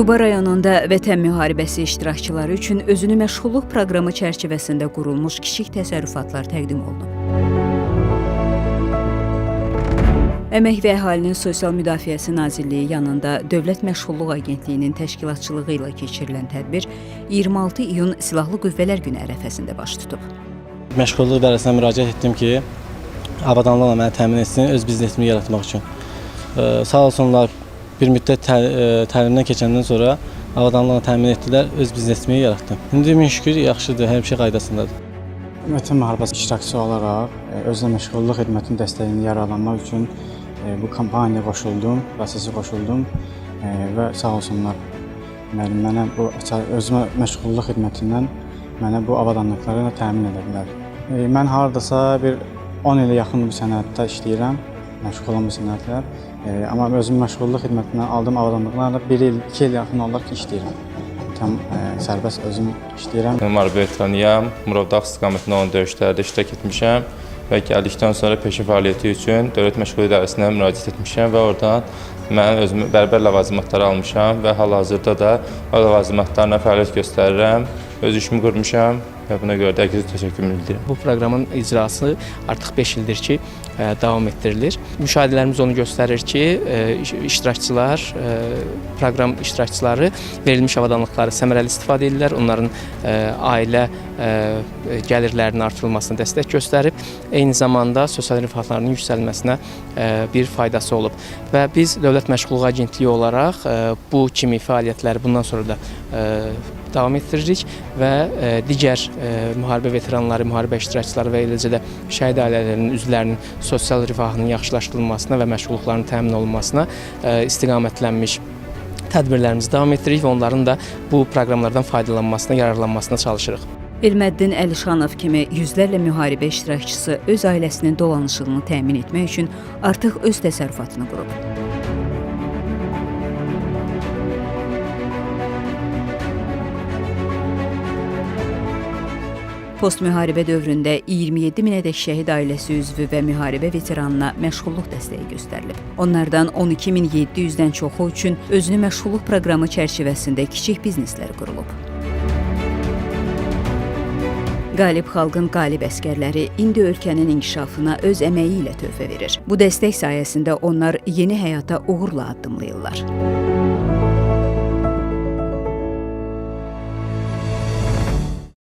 Quba rayonunda Vətən müharibəsi iştirakçıları üçün özünü məşğulluq proqramı çərçivəsində qurulmuş kiçik təsərrüfatlar təqdim olunub. Əmək və Əhalinin Sosial Müdafiəsi Nazirliyi yanında Dövlət Məşğulluq Agentliyinin təşkilatçılığı ilə keçirilən tədbir 26 iyun Silahlı Qüvvələr Günü ərəfəsində baş tutub. Məşğulluq idarəsinə müraciət etdim ki, avadanlıqla məni təmin etsin, öz biznesimi yaratmaq üçün. Sağ olsunlar, bir müddət təlimdən keçəndən sonra avadanlıqla təmin etdilər, öz biznesimi yaratdım. İndi min şükür, yaxşıdır, hər şey qaydasındadır. Vətən müharibəsi iştirakçısı olaraq özünə məşğulluq xidmətinin dəstəyini yararlanmaq üçün bu kampaniyaya qoşuldum, prosesi qoşuldum və sağ olsunlar mənə bu özümə məşğulluq xidmətindən mənə bu avadanlıqları təmin edə bilər. Mən hardasa bir 10 ilə yaxın bu sənətdə işləyirəm, məşğul olan bu sənətlər. Amma özüm məşğulluq xidmətindən aldığım avadanlıqlarla 1 il, 2 il yaxın olaraq ki, işləyirəm. Tam sərbəst özüm işləyirəm. Müharibə veteranıyam. Murovdağ istiqamətində olan döyüşlərdə iştirak etmişəm və gəldikdən sonra peşə fəaliyyəti üçün Dövlət Məşğulluq İdarəsinə müraciət etmişəm və oradan mən özüm bərabər ləvazimatları almışam və hal-hazırda da o ləvazimatlarla fəaliyyət göstərirəm. Öz işimi qurmuşam və buna görə də hər kəsə təşəkkür edirəm. Bu proqramın icrası artıq 5 ildir ki, davam etdirilir. Müşahidələrimiz onu göstərir ki, iştirakçılar, proqram iştirakçıları verilmiş avadanlıqları səmərəli istifadə edirlər. Onların ailə gəlirlərinin artırılmasına dəstək göstərib, eyni zamanda sosial rifahlarının yüksəlməsinə bir faydası olub. Və biz Dövlət Məşğulluq Agentliyi olaraq bu kimi fəaliyyətləri bundan sonra da davam etdiririk və digər müharibə veteranları, müharibə iştirakçıları və eləcə də şəhid ailələrinin üzvlərinin sosial rifahının yaxşılaşdırılmasına və məşğulluqlarının təmin olunmasına istiqamətlənmiş tədbirlərimizi davam etdiririk və onların da bu proqramlardan faydalanmasına, yararlanmasına çalışırıq. Elməddin Əlişanov kimi yüzlərlə müharibə iştirakçısı öz ailəsinin dolanışığını təmin etmək üçün artıq öz təsərrüfatını qurub. Post-müharibə dövründə 27 minədək şəhid ailəsi üzvü və müharibə veteranına məşğulluq dəstəyi göstərilib. Onlardan 12.700-dən çoxu üçün özünü məşğulluq proqramı çərçivəsində kiçik bizneslər qurulub. Qalib xalqın qalib əskərləri indi ölkənin inkişafına öz əməyi ilə töhfə verir. Bu dəstək sayəsində onlar yeni həyata uğurla addımlayırlar.